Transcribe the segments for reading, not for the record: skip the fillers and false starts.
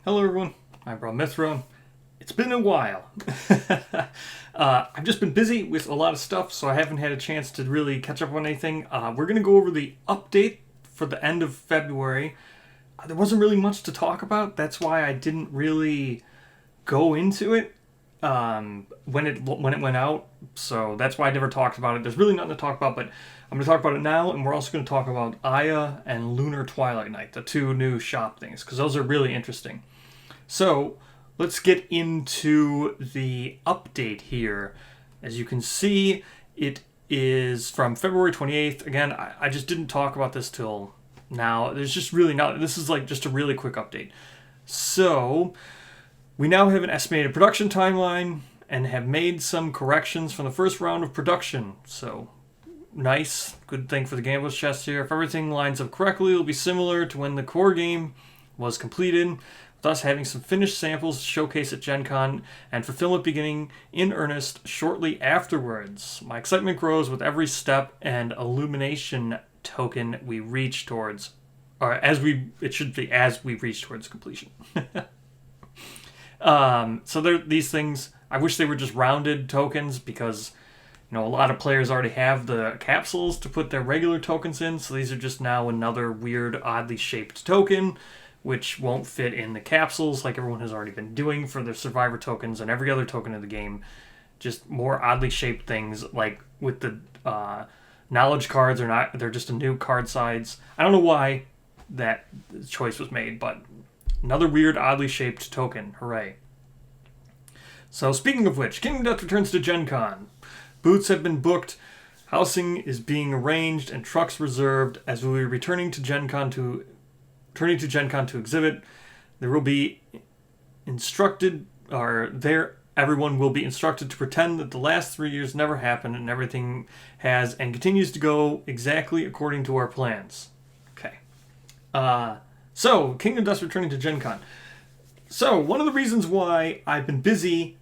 Hello everyone, I'm Rob Mithra. It's been a while. I've just been busy with a lot of stuff, so I haven't had a chance to really catch up on anything. We're going to go over the update for the end of February. There wasn't really much to talk about. That's why I didn't really go into it when it went out. So that's why I never talked about it. There's really nothing to talk about, but I'm going to talk about it now, and we're also going to talk about Aya and Lunar Twilight Night, the two new shop things, because those are really interesting. So let's get into the update here. As you can see, it is from February 28th. Again, I just didn't talk about this till now. There's just really not. This is like just a really quick update. So we now have an estimated production timeline and have made some corrections from the first round of production. So nice, good thing for the Gambler's Chest here. If everything lines up correctly, it'll be similar to when the core game was completed, thus having some finished samples to showcase at Gen Con and fulfillment beginning in earnest shortly afterwards. My excitement grows with every step and illumination token we reach towards, or as we reach towards completion. So these things, I wish they were just rounded tokens because a lot of players already have the capsules to put their regular tokens in, so these are just now another weird, oddly shaped token, which won't fit in the capsules like everyone has already been doing for their survivor tokens and every other token of the game. Just more oddly shaped things, like with the knowledge cards, they're just a new card size. I don't know why that choice was made, but another weird, oddly shaped token. Hooray. So speaking of which, Kingdom Death returns to Gen Con. Booths have been booked, housing is being arranged, and trucks reserved as we will be returning to Gen Con to exhibit. There will be everyone will be instructed to pretend that the last 3 years never happened and everything has and continues to go exactly according to our plans. Okay. So, Kingdom Death returning to Gen Con. So, one of the reasons why I've been busy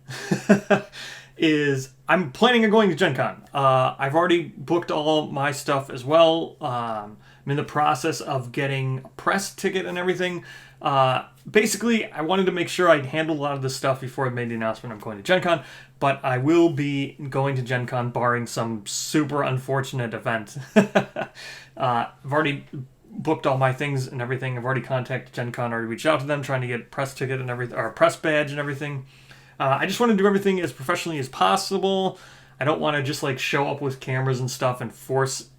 is I'm planning on going to Gen Con. I've already booked all my stuff as well. I'm in the process of getting a press ticket and everything. Basically, I wanted to make sure I'd handle a lot of this stuff before I made the announcement I'm going to Gen Con, but I will be going to Gen Con barring some super unfortunate event. I've already booked all my things and everything. I've already contacted Gen Con, already reached out to them trying to get press ticket and everything, or press badge and everything. I just want to do everything as professionally as possible. I don't want to just show up with cameras and stuff and force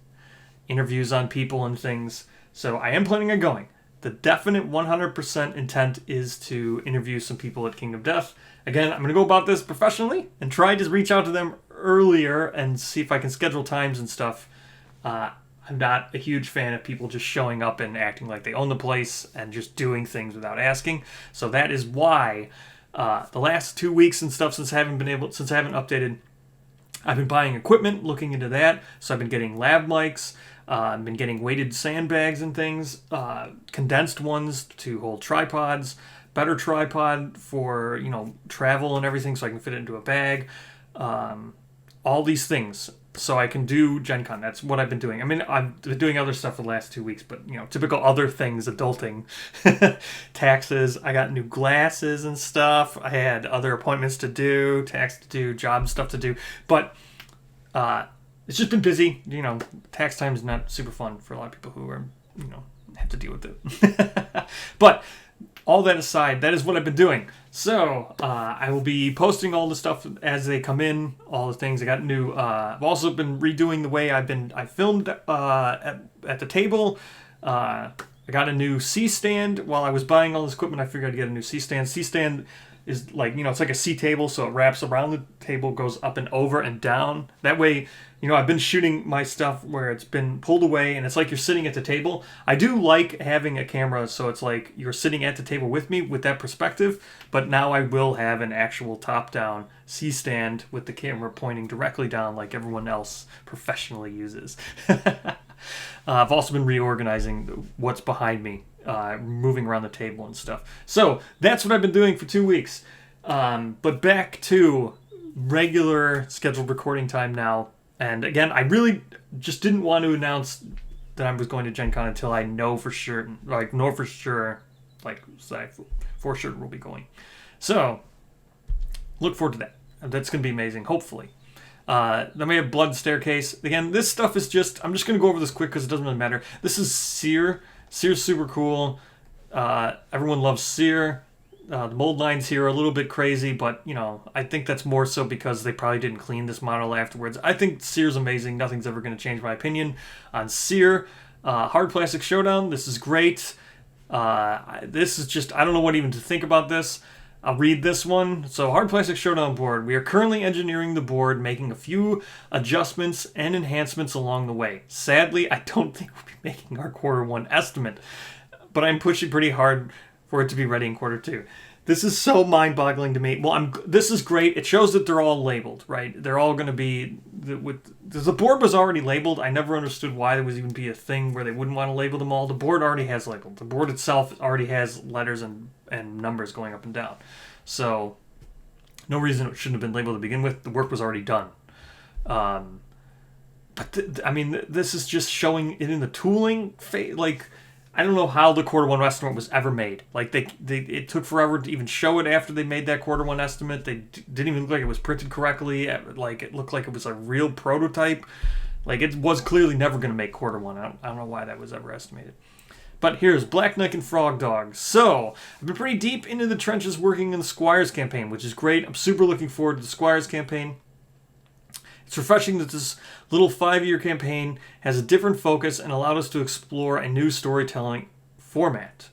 interviews on people and things. So I am planning on going. The definite 100% intent is to interview some people at Kingdom Death. Again, I'm going to go about this professionally and try to reach out to them earlier and see if I can schedule times and stuff. I'm not a huge fan of people just showing up and acting like they own the place and just doing things without asking. So that is why the last 2 weeks and stuff, since I haven't updated, I've been buying equipment, looking into that. So I've been getting lav mics, I've been getting weighted sandbags and things, condensed ones to hold tripods, better tripod for travel and everything, so I can fit it into a bag. All these things, so I can do Gen Con. That's what I've been doing. I mean, I've been doing other stuff for the last 2 weeks, but, typical other things, adulting. Taxes, I got new glasses and stuff. I had other appointments to do, tax to do, job stuff to do. But it's just been busy. Tax time is not super fun for a lot of people who are, have to deal with it. But all that aside, that is what I've been doing. So, I will be posting all the stuff as they come in, all the things. I got new, I've also been redoing the way I filmed at the table. I got a new C-stand. While I was buying all this equipment, I figured I'd get a new C-stand. C-stand is it's like a C table, so it wraps around the table, goes up and over and down. That way, I've been shooting my stuff where it's been pulled away, and it's like you're sitting at the table. I do like having a camera, so it's like you're sitting at the table with me with that perspective, but now I will have an actual top-down C-stand with the camera pointing directly down like everyone else professionally uses. I've also been reorganizing what's behind me, moving around the table and stuff. So that's what I've been doing for 2 weeks. But back to regular scheduled recording time now. And again, I really just didn't want to announce that I was going to Gen Con until I know for sure like I for sure will be going. So look forward to that. That's going to be amazing, hopefully. Then we have Blood Staircase. Again, this stuff is just... I'm just going to go over this quick because it doesn't really matter. This is Seer. Seer's super cool. Everyone loves Seer. The mold lines here are a little bit crazy, but, you know, I think that's more so because they probably didn't clean this model afterwards. I think Seer's amazing. Nothing's ever going to change my opinion on Seer. Hard Plastic Showdown. This is great. This is just... I don't know what even to think about this. I'll read this one. So, Hard Plastic Showdown board. We are currently engineering the board, making a few adjustments and enhancements along the way. Sadly, I don't think we'll be making our Q1 estimate, but I'm pushing pretty hard for it to be ready in Q2. This is so mind-boggling to me. Well, this is great. It shows that they're all labeled, right? They're all going to be... The board was already labeled. I never understood why there was even be a thing where they wouldn't want to label them all. The board already has labeled. The board itself already has letters and numbers going up and down. So, no reason it shouldn't have been labeled to begin with. The work was already done. This is just showing it in the tooling phase. Like, I don't know how the Q1 estimate was ever made. Like, it took forever to even show it after they made that Q1 estimate. They didn't even look like it was printed correctly. Like, it looked like it was a real prototype. Like, it was clearly never going to make Q1. I don't know why that was ever estimated. But here's Black Knight and Frog Dog. So, I've been pretty deep into the trenches working in the Squires campaign, which is great. I'm super looking forward to the Squires campaign. It's refreshing that this little 5-year campaign has a different focus and allowed us to explore a new storytelling format.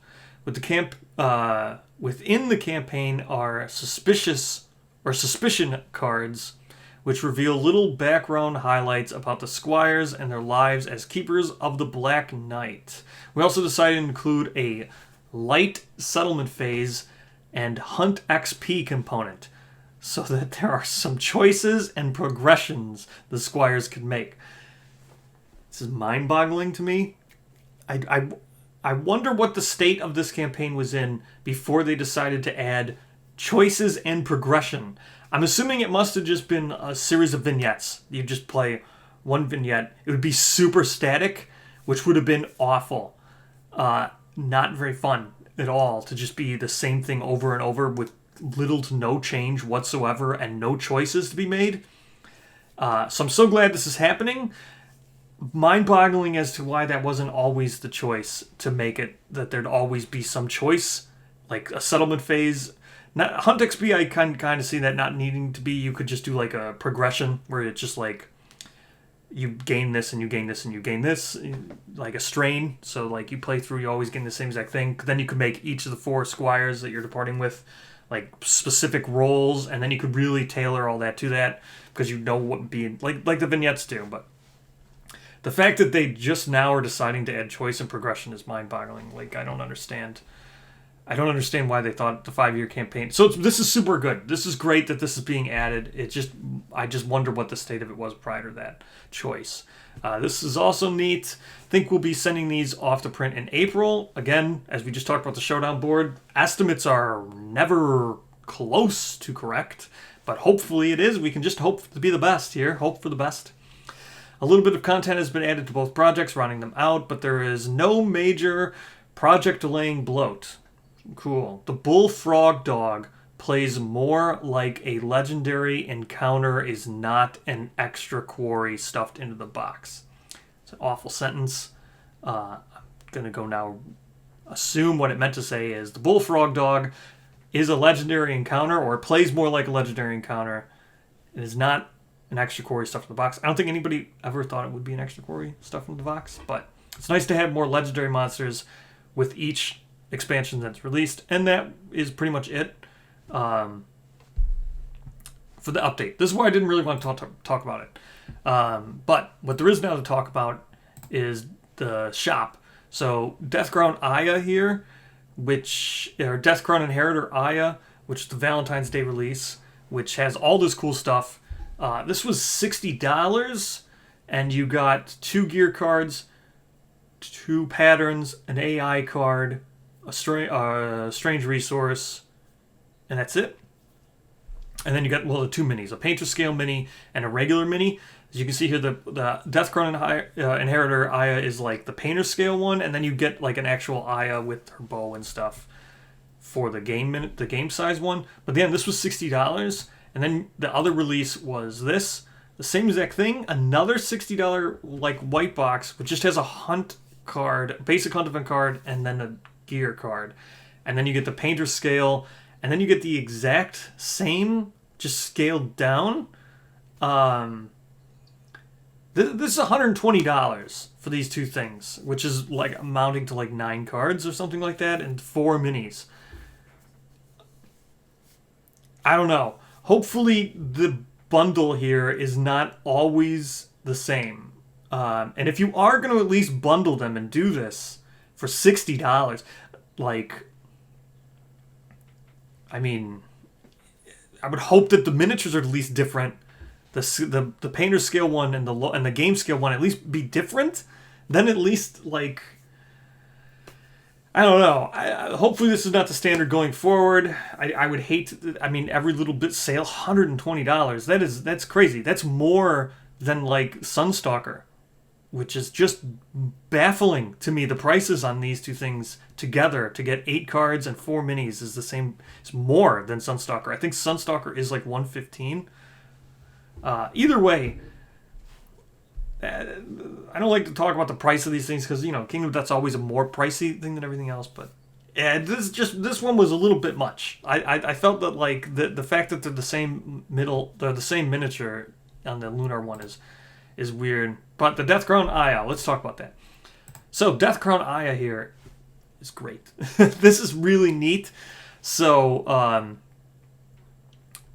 Within the campaign are suspicion cards, which reveal little background highlights about the Squires and their lives as keepers of the Black Knight. We also decided to include a light settlement phase and hunt XP component, so that there are some choices and progressions the Squires can make. This is mind-boggling to me. I wonder what the state of this campaign was in before they decided to add choices and progression. I'm assuming it must have just been a series of vignettes. You just play one vignette. It would be super static, which would have been awful. Not very fun at all to just be the same thing over and over with little to no change whatsoever and no choices to be made. So I'm so glad this is happening. Mind-boggling as to why that wasn't always the choice to make it, that there'd always be some choice, like a settlement phase. Not Hunt XP, I kind of see that not needing to be. You could just do like a progression where it's just like you gain this and you gain this and you gain this, like a strain. So like you play through, you always gain the same exact thing. Then you could make each of the 4 Squires that you're departing with like specific roles, and then you could really tailor all that to that because you know what being like the vignettes do. But the fact that they just now are deciding to add choice and progression is mind-boggling. Like, I don't understand why they thought the 5-year campaign. So this is super good. This is great that this is being added. I just wonder what the state of it was prior to that choice. This is also neat. I think we'll be sending these off to print in April. Again, as we just talked about the Showdown board, estimates are never close to correct, but hopefully it is. We can just hope to be the best here. Hope for the best. A little bit of content has been added to both projects, rounding them out, but there is no major project delaying bloat. Cool. The Bullfrog Dog plays more like a legendary encounter, is not an extra quarry stuffed into the box. It's an awful sentence. I'm going to go now assume what it meant to say is the Bullfrog Dog is a legendary encounter, or plays more like a legendary encounter. It is not an extra quarry stuffed in the box. I don't think anybody ever thought it would be an extra quarry stuffed in the box, but it's nice to have more legendary monsters with each expansion that's released, and that is pretty much it for the update. This is why I didn't really want to talk about it. But what there is now to talk about is the shop. So Deathcrown Aya here, or Deathcrown Inheritor Aya, which is the Valentine's Day release, which has all this cool stuff. This was $60, and you got 2 gear cards, 2 patterns, an AI card, a strange resource, and that's it. And then you got, the 2 minis, a painter scale mini and a regular mini. As As you can see here, the Death Crown Inheritor Aya is like the painter scale one, and then you get like an actual Aya with her bow and stuff for the game size one. But then this was $60, and then the other release was this, the same exact thing, another $60 like white box, which just has a hunt card, basic hunt event card, and then a gear card, and then you get the painter scale, and then you get the exact same, just scaled down. This is $120 for these two things, which is like amounting to like 9 cards or something like that, and 4 minis. I don't know. Hopefully the bundle here is not always the same. And if you are going to at least bundle them and do this for $60, like, I mean, I would hope that the miniatures are at least different. The painter scale one and the game scale one at least be different. Then at least, like, I don't know. Hopefully this is not the standard going forward. I would hate to, I mean, every little bit sale, $120. That's crazy. That's more than like Sunstalker, which is just baffling to me. The prices on these two things together to get 8 cards and 4 minis is the same. It's more than Sunstalker. I think Sunstalker is like $115. Either way, I don't like to talk about the price of these things because, you know, Kingdom Death's always a more pricey thing than everything else. But this one was a little bit much. I felt that like the fact that they're the same miniature on the Lunar one is weird. But the Death Crown Aya, let's talk about that. So Death Crown Aya here is great. This is really neat. So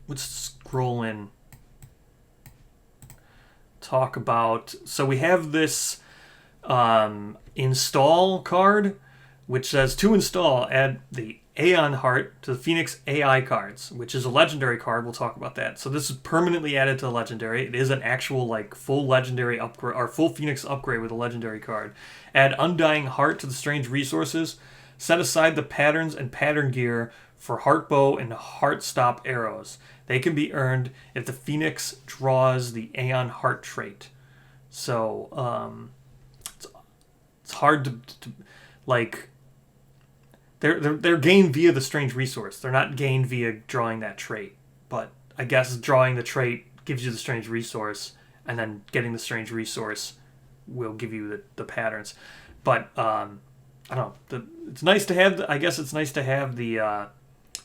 let's scroll in. Talk about, so we have this install card, which says to install, add the Aeon Heart to the Phoenix AI cards, which is a legendary card. We'll talk about that. So this is permanently added to the legendary. It is an actual like full legendary upgrade, or full Phoenix upgrade with a legendary card. Add Undying Heart to the Strange Resources. Set aside the patterns and pattern gear for Heart Bow and Heart Stop arrows. They can be earned if the Phoenix draws the Aeon Heart trait. So it's hard to like. They're gained via the Strange Resource. They're not gained via drawing that trait. But I guess drawing the trait gives you the Strange Resource, and then getting the Strange Resource will give you the patterns. But I don't know. It's nice to have. I guess it's nice to have the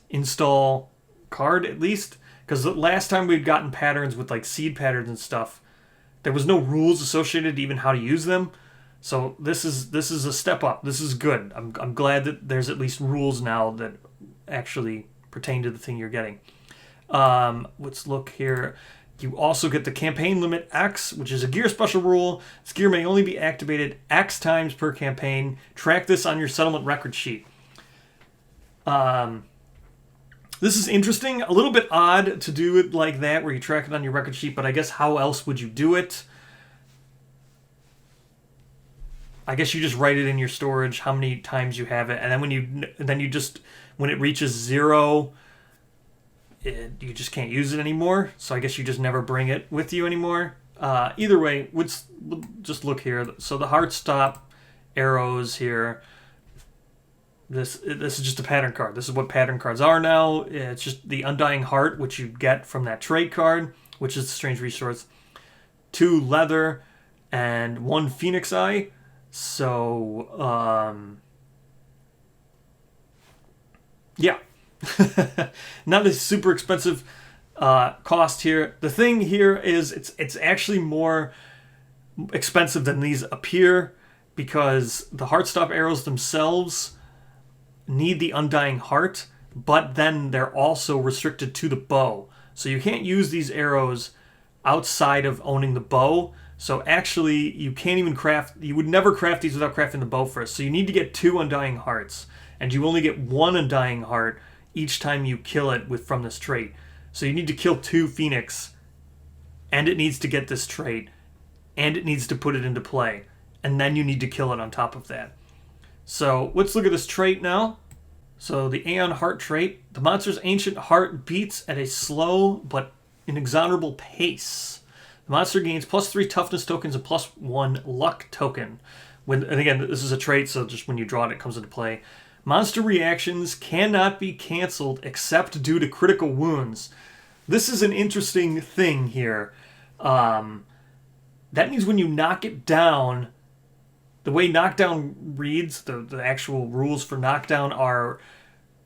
install card at least, because the last time we'd gotten patterns with like seed patterns and stuff, there was no rules associated to even how to use them. So this is a step up. This is good. I'm glad that there's at least rules now that actually pertain to the thing you're getting. Let's look here. You also get the campaign limit X, which is a gear special rule. This gear may only be activated X times per campaign. Track this on your settlement record sheet. This is interesting. A little bit odd to do it like that, where you track it on your record sheet, but I guess how else would you do it? I guess you just write it in your storage how many times you have it, and then when it reaches 0, you just can't use it anymore. So I guess you just never bring it with you anymore. Either way, we'll just look here. So the Heart Stop arrows here. This is just a pattern card. This is what pattern cards are now. It's just the Undying Heart, which you get from that trait card, which is the Strange Resource. 2 leather and 1 Phoenix Eye. So, yeah. Not a super expensive cost here. The thing here is it's actually more expensive than these appear, because the Heartstop arrows themselves need the Undying Heart, but then they're also restricted to the bow. So you can't use these arrows outside of owning the bow. So actually, you can't even you would never craft these without crafting the bow first. So you need to get 2 Undying Hearts, and you only get 1 Undying Heart each time you kill it from this trait. So you need to kill 2 Phoenix, and it needs to get this trait, and it needs to put it into play, and then you need to kill it on top of that. So let's look at this trait now. So the Aeon Heart trait. The monster's ancient heart beats at a slow but inexorable pace. The monster gains +3 toughness tokens and +1 luck token. And again, this is a trait, so just when you draw it, it comes into play. Monster reactions cannot be canceled except due to critical wounds. This is an interesting thing here. That means when you knock it down, the way knockdown reads, the actual rules for knockdown are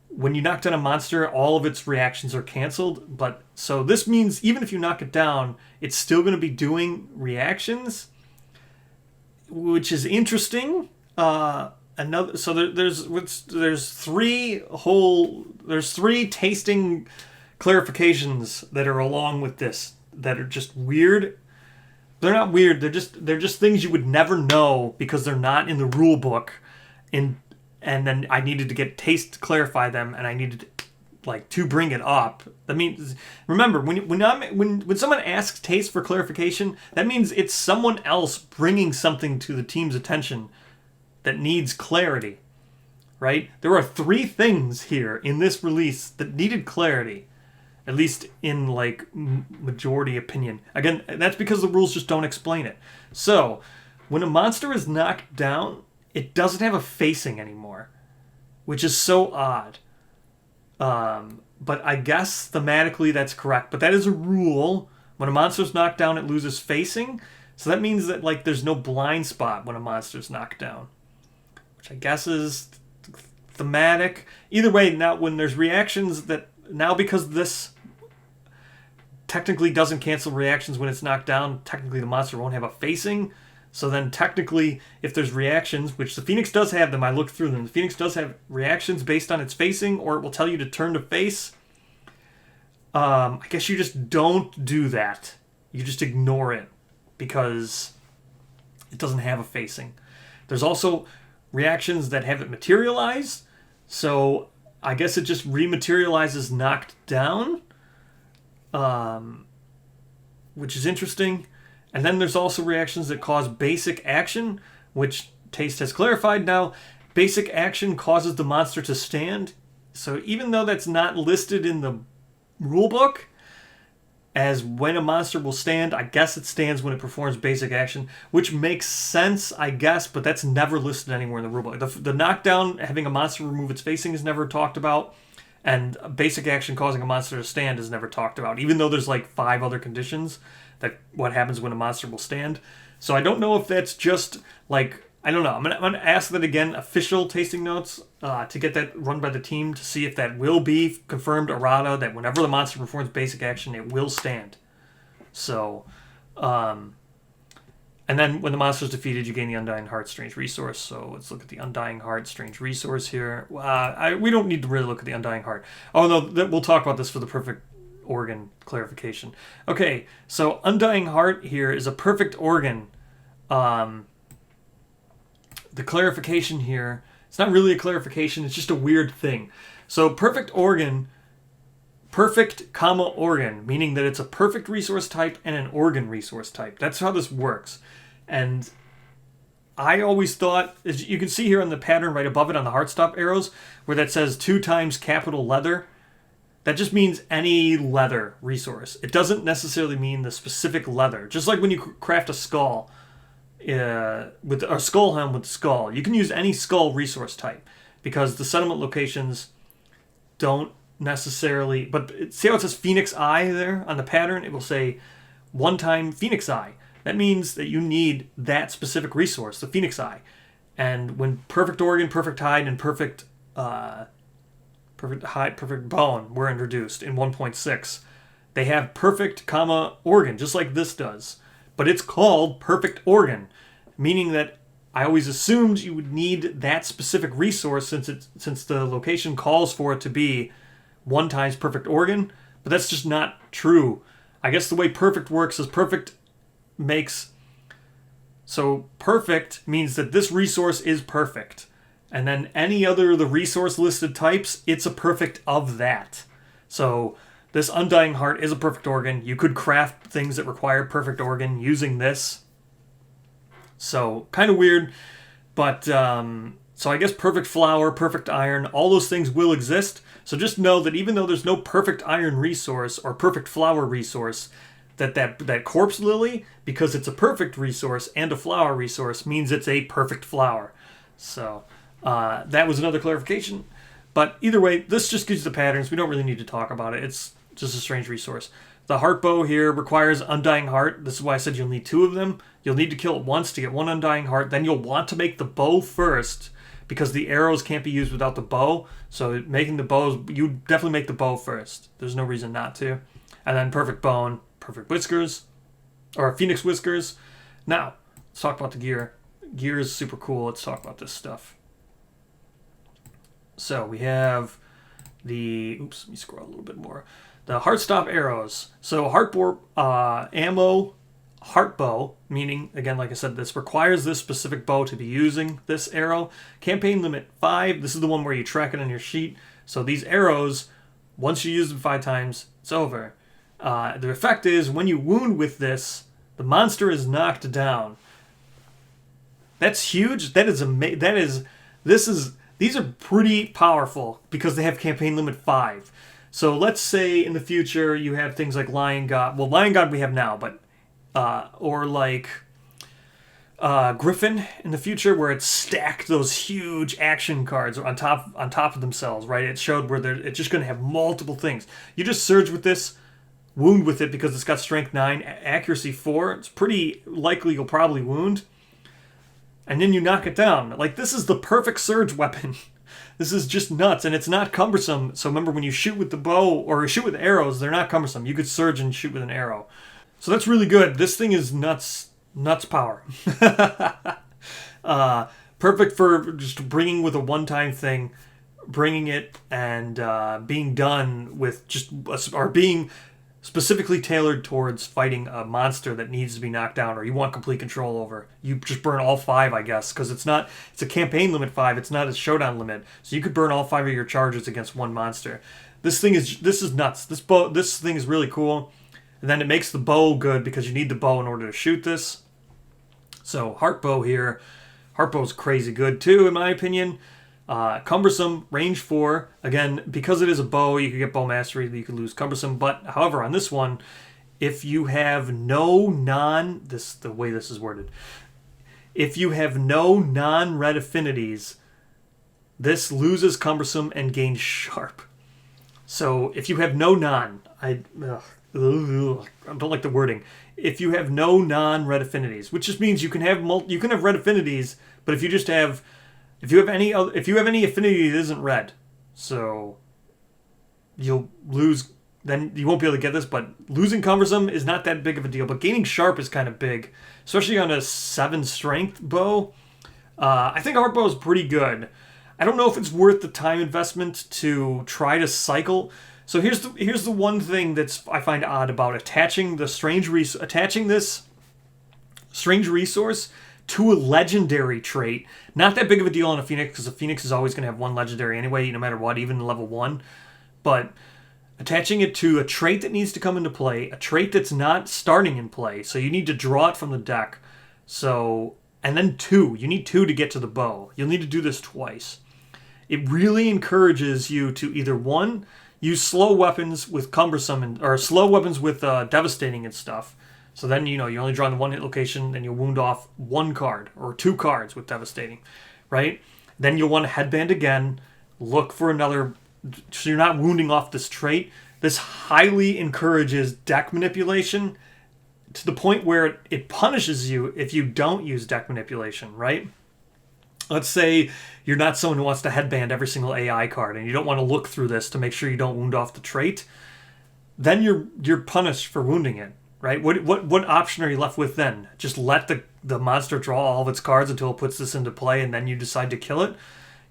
when you knock down a monster, all of its reactions are canceled. But so this means even if you knock it down, it's still going to be doing reactions, which is interesting. There's three tasting clarifications that are along with this that are just weird. They're not weird. They're just things you would never know because they're not in the rule book. And then I needed to get Taste to clarify them, and I needed to bring it up. That means, remember, when someone asks Taste for clarification, that means it's someone else bringing something to the team's attention that needs clarity, right? There are 3 things here in this release that needed clarity, at least in majority opinion. Again, that's because the rules just don't explain it. So, when a monster is knocked down, it doesn't have a facing anymore, which is so odd. But I guess thematically that's correct. But that is a rule. When a monster's knocked down, it loses facing. So that means that there's no blind spot when a monster's knocked down, which I guess is thematic. Either way, now when there's reactions that now, because this technically doesn't cancel reactions when it's knocked down, technically the monster won't have a facing. So then technically, if there's reactions, which the Phoenix does have them, I looked through them. The Phoenix does have reactions based on its facing, or it will tell you to turn to face. I guess you just don't do that. You just ignore it because it doesn't have a facing. There's also reactions that haven't materialized, so I guess it just rematerializes knocked down, which is interesting. And then there's also reactions that cause basic action, which Taste has clarified now. Basic action causes the monster to stand. So even though that's not listed in the rulebook as when a monster will stand, I guess it stands when it performs basic action, which makes sense, I guess, but that's never listed anywhere in the rulebook. The knockdown, having a monster remove its facing, is never talked about, and basic action causing a monster to stand is never talked about, even though there's 5 other conditions that what happens when a monster will stand. So I don't know if that's just I don't know. I'm gonna ask that again, official tasting notes, to get that run by the team to see if that will be confirmed errata, that whenever the monster performs basic action, it will stand. So, and then when the monster is defeated, you gain the Undying Heart Strange Resource. So let's look at the Undying Heart Strange Resource here. We don't need to really look at the Undying Heart. Oh no, we'll talk about this for the perfect organ clarification. Okay, so Undying Heart here is a perfect organ. The clarification here, it's not really a clarification, it's just a weird thing. So perfect organ, organ, meaning that it's a perfect resource type and an organ resource type. That's how this works. And I always thought, as you can see here on the pattern right above it on the heartstop arrows, where that says 2 times capital leather, that just means any leather resource. It doesn't necessarily mean the specific leather. Just like when you craft a skull, with a skull helm with skull, you can use any skull resource type because the settlement locations don't necessarily. But see how it says Phoenix Eye there on the pattern? It will say 1 time Phoenix Eye. That means that you need that specific resource, the Phoenix Eye. And when perfect organ, perfect hide, and perfect bone were introduced in 1.6, they have perfect, organ, just like this does. But it's called perfect organ, meaning that I always assumed you would need that specific resource since the location calls for it to be 1 times perfect organ, but that's just not true. I guess the way perfect works is perfect means that this resource is perfect. And then any other of the resource listed types, it's a perfect of that. So this Undying Heart is a perfect organ. You could craft things that require perfect organ using this. So kind of weird. But so I guess perfect flower, perfect iron, all those things will exist. So just know that even though there's no perfect iron resource or perfect flower resource, that corpse lily, because it's a perfect resource and a flower resource, means it's a perfect flower. So that was another clarification. But either way, this just gives you the patterns. We don't really need to talk about it. It's just a strange resource. The heart bow here requires Undying Heart. This is why I said you'll need 2 of them. You'll need to kill it once to get 1 Undying Heart. Then you'll want to make the bow first, because the arrows can't be used without the bow. So making the bows, you definitely make the bow first. There's no reason not to. And then Perfect Bone, Perfect Whiskers, or Phoenix Whiskers. Now, let's talk about the gear. Gear is super cool. Let's talk about this stuff. So we have the, oops, let me scroll a little bit more. The Heartstop arrows. So Heartbow ammo, Heart bow, meaning, again, like I said, this requires this specific bow to be using this arrow. Campaign limit 5. This is the one where you track it on your sheet. So these arrows, once you use them 5 times, it's over. The effect is when you wound with this, the monster is knocked down. That's huge. These are pretty powerful because they have campaign limit 5. So let's say in the future you have things like Lion God. Well, Lion God we have now, but or like Griffin in the future, where it's stacked those huge action cards on top of themselves, right? It showed where it's just going to have multiple things. You just surge with this, wound with it because it's got strength 9, accuracy 4. It's pretty likely you'll probably wound. And then you knock it down. Like, this is the perfect surge weapon. This is just nuts, and it's not cumbersome. So remember, when you shoot with the bow or shoot with arrows, they're not cumbersome. You could surge and shoot with an arrow. So that's really good. This thing is nuts power. Perfect for just bringing with a one-time thing, bringing it and being done with or being specifically tailored towards fighting a monster that needs to be knocked down or you want complete control over. You just burn all 5, I guess, because it's a campaign limit 5. It's not a showdown limit. So you could burn all 5 of your charges against one monster. This is nuts. This thing is really cool. And then it makes the bow good because you need the bow in order to shoot this. So Heart bow here. Heart bow's crazy good too, in my opinion. Cumbersome, range 4. Again, because it is a bow, you could get bow mastery, you could lose cumbersome. But however, on this one, if you have no the way this is worded, if you have no non-red affinities, this loses cumbersome and gains sharp. So if you have no I don't like the wording. If you have no non-red affinities, which just means you can have red affinities, but if you have any affinity that isn't red, so you'll lose. Then you won't be able to get this. But losing cumbersome is not that big of a deal. But gaining sharp is kind of big, especially on a 7 strength bow. I think Heart bow is pretty good. I don't know if it's worth the time investment to try to cycle. So here's the one thing I find odd about attaching this strange resource to a legendary trait. Not that big of a deal on a Phoenix, because a Phoenix is always going to have 1 legendary anyway, no matter what, even level 1. But attaching it to a trait that needs to come into play, a trait that's not starting in play, so you need to draw it from the deck. So, and then 2. You need 2 to get to the bow. You'll need to do this twice. It really encourages you to either, 1, use slow weapons with cumbersome, or slow weapons with devastating and stuff. So then, you're only drawing the 1-hit location, and you'll wound off 1 card, or 2 cards with devastating, right? Then you'll want to headband again, look for another, so you're not wounding off this trait. This highly encourages deck manipulation to the point where it punishes you if you don't use deck manipulation, right? Let's say you're not someone who wants to headband every single AI card, and you don't want to look through this to make sure you don't wound off the trait. Then you're punished for wounding it. Right? What option are you left with then? Just let the monster draw all of its cards until it puts this into play, and then you decide to kill it?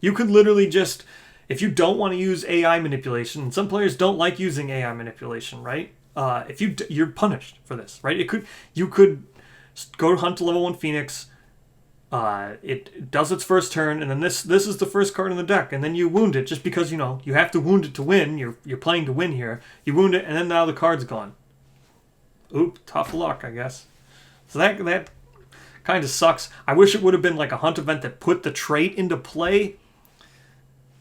You could literally just, if you don't want to use AI manipulation, and some players don't like using AI manipulation, right? You're punished for this, right? You could go hunt a level 1 Phoenix. It does its first turn, and then this is the first card in the deck, and then you wound it just because you have to wound it to win. You're playing to win here. You wound it, and then now the card's gone. Oop, tough luck, I guess. So that kind of sucks. I wish it would have been like a hunt event that put the trait into play.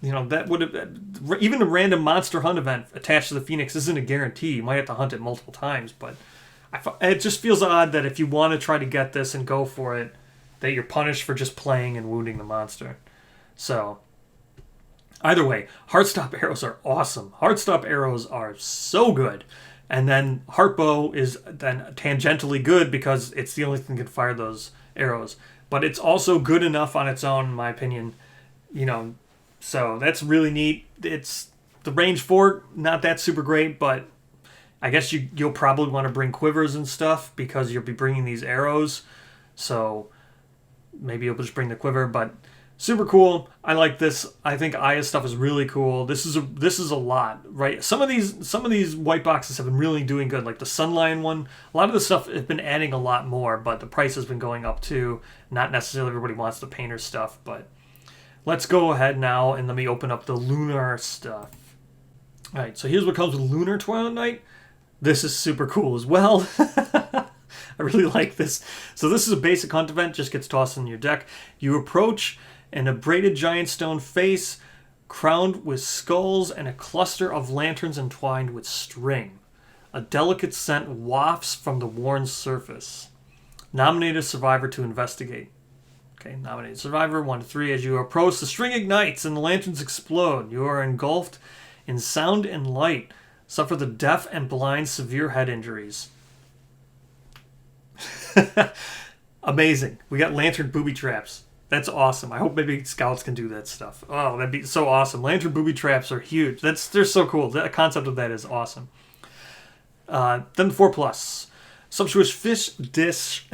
That would have... Even a random monster hunt event attached to the Phoenix isn't a guarantee. You might have to hunt it multiple times, but It just feels odd that if you want to try to get this and go for it, that you're punished for just playing and wounding the monster. So, either way, Heartstop arrows are awesome. Heartstop arrows are so good. And then Heartbow is then tangentially good because it's the only thing that can fire those arrows. But it's also good enough on its own, in my opinion. So that's really neat. It's the range for it, not that super great, but I guess you'll probably want to bring quivers and stuff because you'll be bringing these arrows. So maybe you'll just bring the quiver, but super cool. I like this. I think Aya's stuff is really cool. This is a lot, right? Some of these white boxes have been really doing good. Like the Sunlion one, a lot of the stuff has been adding a lot more, but the price has been going up too. Not necessarily everybody wants the painter stuff, but let's go ahead now and let me open up the Lunar stuff. All right, so here's what comes with Lunar Twilight Night. This is super cool as well. I really like this. So this is a basic hunt event, just gets tossed in your deck. You approach an abraded giant stone face crowned with skulls and a cluster of lanterns entwined with string. A delicate scent wafts from the worn surface. Nominate a survivor to investigate. Okay, nominate survivor, 1 to 3. As you approach, the string ignites and the lanterns explode. You are engulfed in sound and light. Suffer the deaf and blind severe head injuries. Amazing. We got lantern booby traps. That's awesome. I hope maybe scouts can do that stuff. Oh, that'd be so awesome. Lantern booby traps are huge. They're so cool. The concept of that is awesome. Then the 4+. Sumptuous fish dish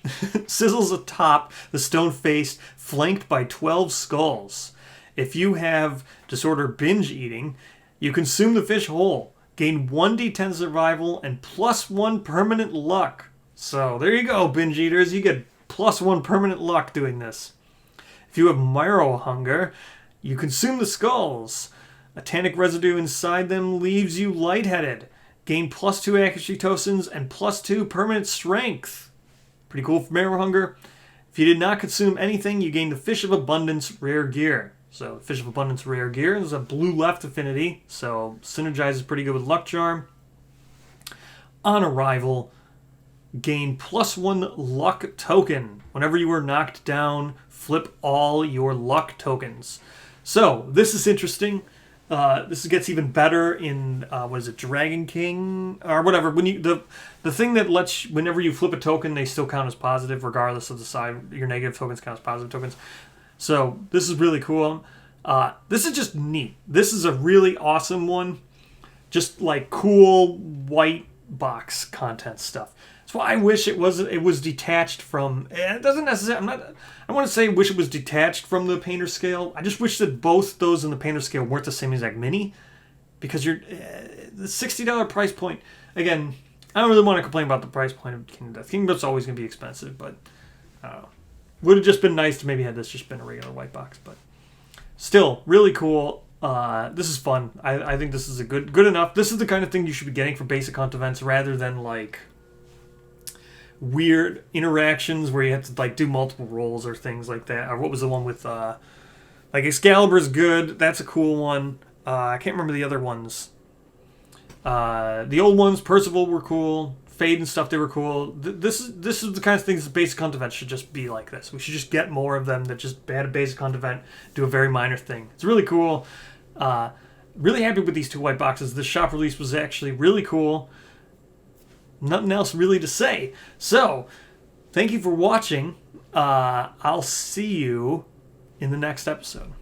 sizzles atop the stone face, flanked by 12 skulls. If you have disorder binge eating, you consume the fish whole. Gain 1d10 survival and +1 permanent luck. So there you go, binge eaters. You get +1 permanent luck doing this. If you have marrow hunger, you consume the skulls. A tannic residue inside them leaves you lightheaded. Gain +2 accuracy tokens and +2 permanent strength. Pretty cool for marrow hunger. If you did not consume anything, you gain the Fish of Abundance rare gear. So Fish of Abundance rare gear is a blue left affinity, so synergizes pretty good with Luck Charm. On arrival, gain +1 luck token. Whenever you are knocked down, flip all your luck tokens. So this is interesting. This gets even better in Dragon King or whatever. When you the thing that lets you, whenever you flip a token, they still count as positive regardless of the side. Your negative tokens count as positive tokens. So this is really cool. This is just neat. This is a really awesome one. Just like cool white box content stuff. That's why I wish it was detached from. It doesn't necessarily. I want to say wish it was detached from the painter scale. I just wish that both those in the painter scale weren't the same exact mini, because you're the $60 price point. Again, I don't really want to complain about the price point of Kingdom Death. Kingdom Death's always going to be expensive, but I don't know. Would have just been nice to maybe have this just been a regular white box, but still really cool. This is fun. I think this is a good enough. This is the kind of thing you should be getting for basic hunt events rather than like weird interactions where you have to like do multiple rolls or things like that. Or what was the one with like Excalibur's good. That's a cool one. I can't remember the other ones. The old ones, Percival, were cool. Fade and stuff, they were cool. This is the kind of things that basic hunt events should just be like this. We should just get more of them that just had a basic hunt event, do a very minor thing. It's really cool. Really happy with these 2 white boxes. This shop release was actually really cool. Nothing else really to say. So, thank you for watching. I'll see you in the next episode.